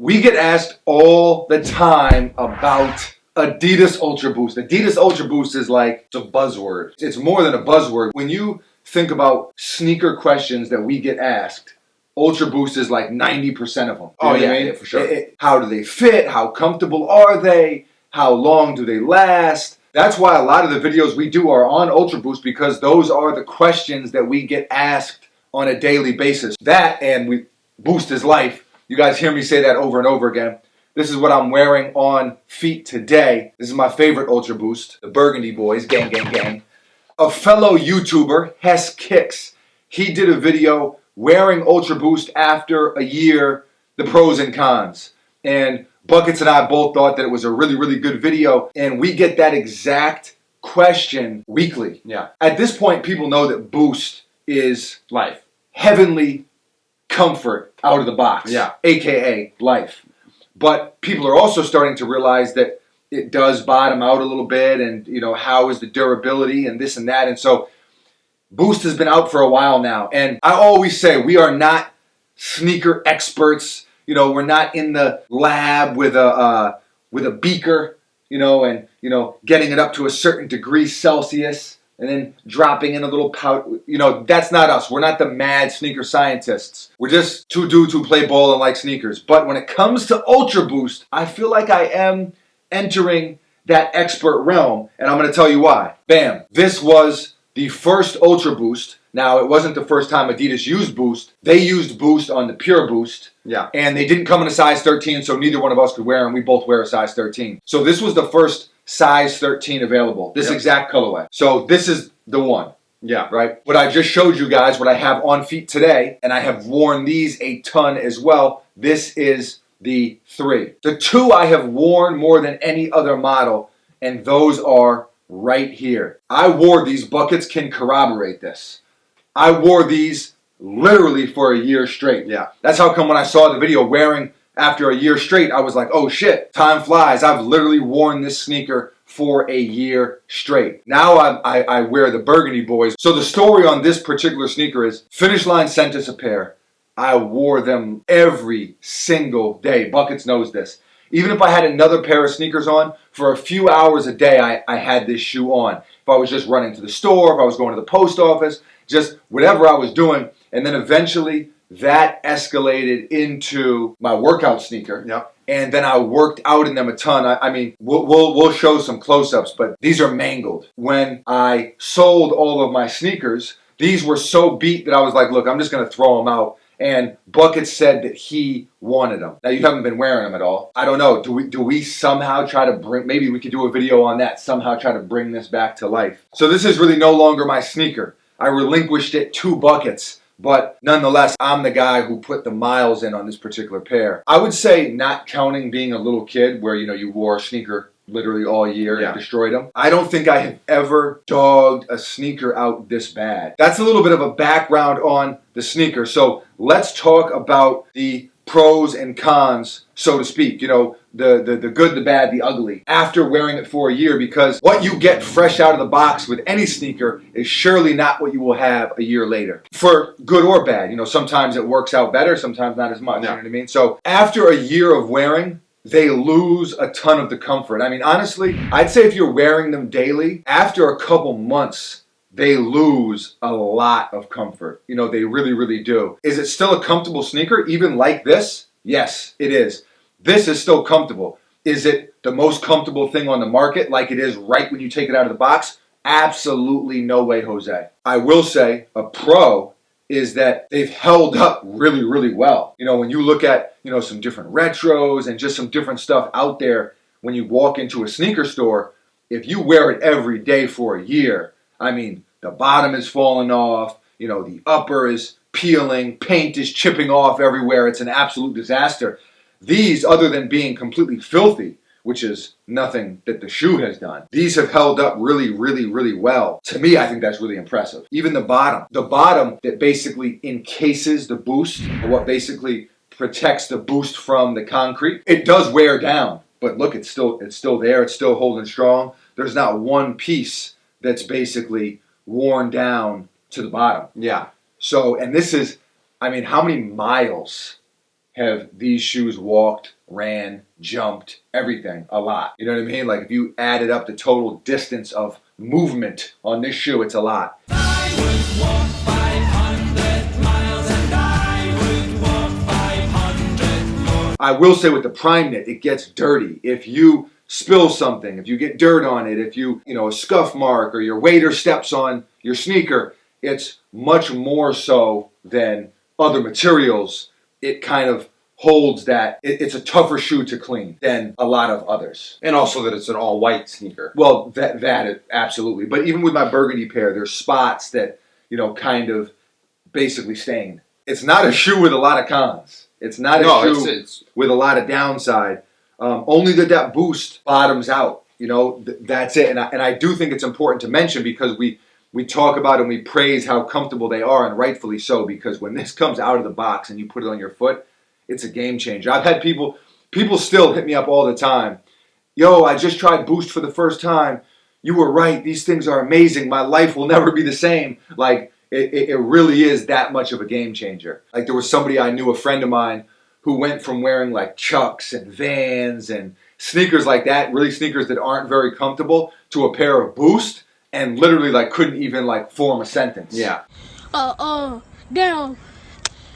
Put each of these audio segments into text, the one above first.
We get asked all the time about Adidas Ultra Boost. Adidas Ultra Boost is like, it's a buzzword. It's more than a buzzword. When you think about sneaker questions that we get asked, Ultra Boost is like 90% of them. Oh yeah, I mean? yeah, for sure. How do they fit? How comfortable are they? How long do they last? That's why a lot of the videos we do are on Ultra Boost, because those are the questions that we get asked on a daily basis. That and Boost is life. You guys hear me say that over and over again. This is what I'm wearing on feet today. This is my favorite Ultra Boost, the Burgundy Boys, gang, gang, gang. A fellow YouTuber, Hess Kicks, he did a video wearing Ultra Boost after a year, the pros and cons. And Buckets and I both thought that it was a really, really good video. And we get that exact question weekly. Yeah. At this point, people know that Boost is Life. heavenly comfort out of the box, Yeah. aka life. But people are also starting to realize that it does bottom out a little bit, and how is the durability and this and that. And so Boost has been out for a while now, and I always say we are not sneaker experts. We're not in the lab with a beaker, and getting it up to a certain degree Celsius and then dropping in a little powder. That's not us. We're not the mad sneaker scientists. We're just two dudes who play ball and like sneakers. But when it comes to Ultra Boost, I feel like I am entering that expert realm, and I'm going to tell you why. Bam. This was the first Ultra Boost. Now, it wasn't the first time Adidas used Boost. They used Boost on the Pure Boost. Yeah. And they didn't come in a size 13, so neither one of us could wear them. We both wear a size 13. So this was the first size 13 available, this exact colorway. So this is the one. Yeah. Right? What I just showed you guys, what I have on feet today, and I have worn these a ton as well, this is the 3. The 2 I have worn more than any other model, and those are right here. I wore these. Buckets can corroborate this. I wore these literally for a year straight. Yeah. That's how come when I saw the video wearing after a year straight, I was like, oh shit, time flies. I've literally worn this sneaker for a year straight. Now I wear the Burgundy Boys. So the story on this particular sneaker is Finish Line sent us a pair. I wore them every single day. Buckets knows this. Even if I had another pair of sneakers on, for a few hours a day, I had this shoe on. If I was just running to the store, if I was going to the post office, just whatever I was doing. And then eventually that escalated into my workout sneaker. Yep. And then I worked out in them a ton. I mean, we'll show some close-ups, but these are mangled. When I sold all of my sneakers, these were so beat that I was like, look, I'm just going to throw them out. And Bucket said that he wanted them. Now, you haven't been wearing them at all. I don't know. Do we somehow try to bring, maybe we could do a video on that, somehow try to bring this back to life. So this is really no longer my sneaker. I relinquished it to Buckets. But nonetheless, I'm the guy who put the miles in on this particular pair. I would say, not counting being a little kid where, you wore a sneaker literally all year and destroyed them, I don't think I have ever dogged a sneaker out this bad. That's a little bit of a background on the sneaker. So let's talk about the pros and cons, so to speak. The good, the bad, the ugly, after wearing it for a year, because what you get fresh out of the box with any sneaker is surely not what you will have a year later. For good or bad, sometimes it works out better, sometimes not as much, You know what I mean? So after a year of wearing, they lose a ton of the comfort. I mean, honestly, I'd say if you're wearing them daily, after a couple months, they lose a lot of comfort. They really, really do. Is it still a comfortable sneaker, even like this? Yes, it is. This is still comfortable. Is it the most comfortable thing on the market like it is right when you take it out of the box? Absolutely no way, Jose. I will say a pro is that they've held up really, really well. When you look at, some different retros and just some different stuff out there, when you walk into a sneaker store, if you wear it every day for a year, I mean, the bottom is falling off, the upper is peeling, paint is chipping off everywhere. It's an absolute disaster. These, other than being completely filthy, which is nothing that the shoe has done, these have held up really, really, really well. To me, I think that's really impressive. Even the bottom that basically encases the Boost, or what basically protects the Boost from the concrete, it does wear down. But look, it's still there. It's still holding strong. There's not one piece that's basically worn down to the bottom. Yeah. So, and this is, I mean, how many miles have these shoes walked, ran, jumped, everything a lot. You know what I mean? Like if you added up the total distance of movement on this shoe, it's a lot. I would walk 500 miles and I would walk 500 more. I will say with the Prime Knit, it gets dirty. If you spill something, if you get dirt on it, if you a scuff mark or your waiter steps on your sneaker, it's much more so than other materials. It kind of holds that it's a tougher shoe to clean than a lot of others. And also that it's an all-white sneaker. Well, that absolutely. But even with my burgundy pair, there's spots that, kind of basically stain. It's not a shoe with a lot of cons. It's not a shoe with a lot of downside. Only that boost bottoms out. That's it. And I do think it's important to mention because we talk about and we praise how comfortable they are, and rightfully so, because when this comes out of the box and you put it on your foot, it's a game changer. I've had people still hit me up all the time. Yo, I just tried Boost for the first time. You were right. These things are amazing. My life will never be the same. Like, it really is that much of a game changer. Like, there was somebody I knew, a friend of mine, who went from wearing like Chucks and Vans and sneakers like that, really sneakers that aren't very comfortable, to a pair of Boost, and literally like couldn't even like form a sentence. Yeah. Down.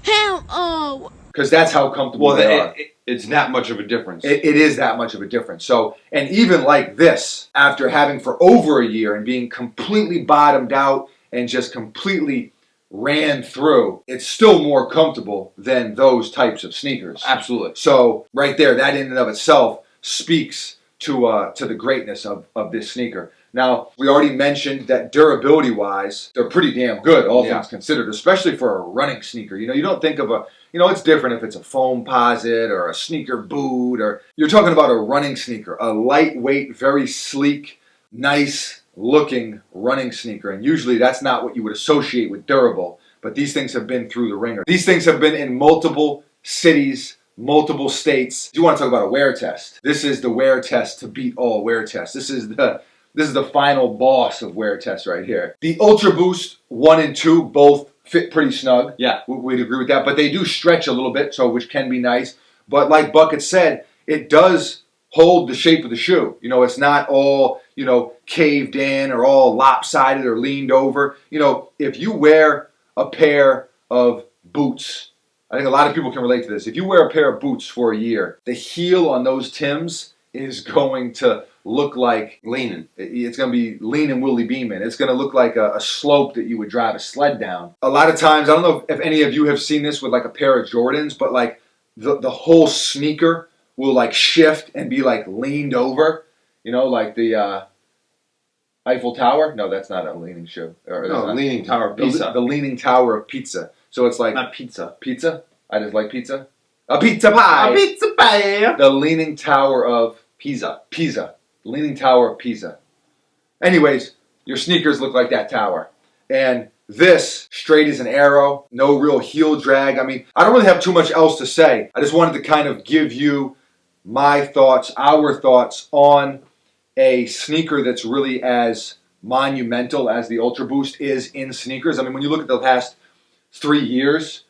Hell, because that's how comfortable they are. It's that much of a difference. It is that much of a difference. So, and even like this, after having for over a year and being completely bottomed out and just completely ran through, it's still more comfortable than those types of sneakers. Absolutely. So right there, that in and of itself speaks to the greatness of this sneaker. Now, we already mentioned that durability-wise, they're pretty damn good, all things considered, especially for a running sneaker. You don't think of it's different if it's a foam posit or a sneaker boot, or you're talking about a running sneaker, a lightweight, very sleek, nice-looking running sneaker. And usually that's not what you would associate with durable, but these things have been through the ringer. These things have been in multiple cities, multiple states. You want to talk about a wear test. This is the wear test to beat all wear tests. This is the final boss of wear tests right here. The Ultra Boost 1 and 2 both fit pretty snug. Yeah. We'd agree with that. But they do stretch a little bit, which can be nice. But like Bucket said, it does hold the shape of the shoe. It's not all, caved in or all lopsided or leaned over. If you wear a pair of boots, I think a lot of people can relate to this. If you wear a pair of boots for a year, the heel on those Timbs is going to look like leaning. It's going to be leaning Willie beaming. It's going to look like a slope that you would drive a sled down. A lot of times, I don't know if any of you have seen this with like a pair of Jordans, but like the whole sneaker will like shift and be like leaned over. Like the Eiffel Tower. No, that's not a leaning shoe. Leaning Tower of Pizza. The Leaning Tower of Pizza. So it's like not pizza. Pizza? I just like pizza. A pizza pie. A pizza pie. The Leaning Tower of Pisa. Leaning Tower of Pisa. Anyways, your sneakers look like that tower. And this, straight as an arrow, no real heel drag. I mean, I don't really have too much else to say. I just wanted to kind of give you my thoughts, our thoughts on a sneaker that's really as monumental as the Ultra Boost is in sneakers. I mean, when you look at the past 3 years,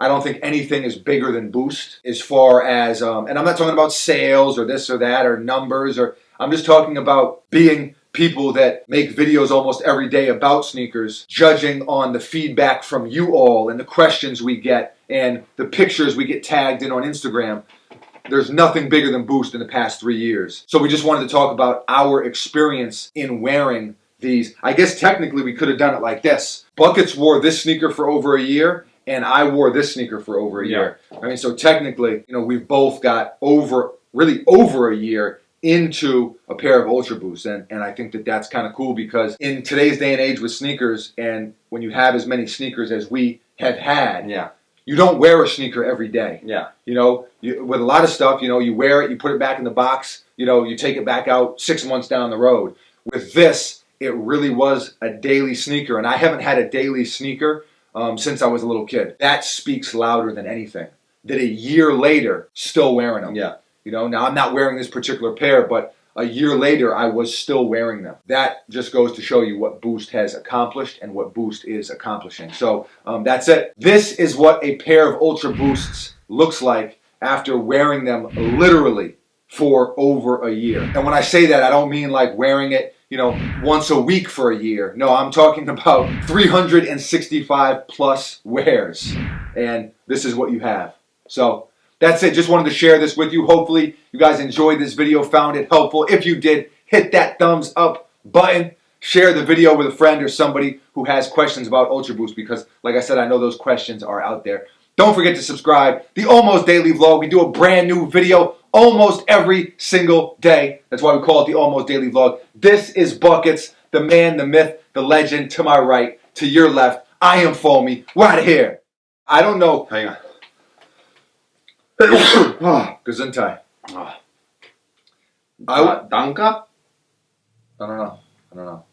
I don't think anything is bigger than Boost as far as, and I'm not talking about sales or this or that or numbers, or I'm just talking about being people that make videos almost every day about sneakers, judging on the feedback from you all and the questions we get and the pictures we get tagged in on Instagram. There's nothing bigger than Boost in the past 3 years. So we just wanted to talk about our experience in wearing these. I guess technically we could have done it like this. Buckets wore this sneaker for over a year, and I wore this sneaker for over a year. I mean, so technically, we've both got over a year into a pair of Ultra Boosts. And I think that that's kind of cool because in today's day and age with sneakers, and when you have as many sneakers as we have had, you don't wear a sneaker every day. Yeah. With a lot of stuff, you wear it, you put it back in the box, you take it back out 6 months down the road. With this, it really was a daily sneaker, and I haven't had a daily sneaker since I was a little kid. That speaks louder than anything. That a year later, still wearing them. Yeah. Now I'm not wearing this particular pair, but a year later, I was still wearing them. That just goes to show you what Boost has accomplished and what Boost is accomplishing. So that's it. This is what a pair of Ultra Boosts looks like after wearing them literally for over a year. And when I say that, I don't mean like wearing it, once a week for a year. No, I'm talking about 365 plus wears. And this is what you have. So that's it. Just wanted to share this with you. Hopefully you guys enjoyed this video, found it helpful. If you did, hit that thumbs up button. Share the video with a friend or somebody who has questions about Ultra Boost, because like I said, I know those questions are out there. Don't forget to subscribe. The Almost Daily Vlog. We do a brand new video almost every single day. That's why we call it the Almost Daily Vlog. This is Buckets, the man, the myth, the legend. To my right, to your left, I am Foamy. We're out of here. I don't know. Hang on. Gesundheit. Danke? I don't know.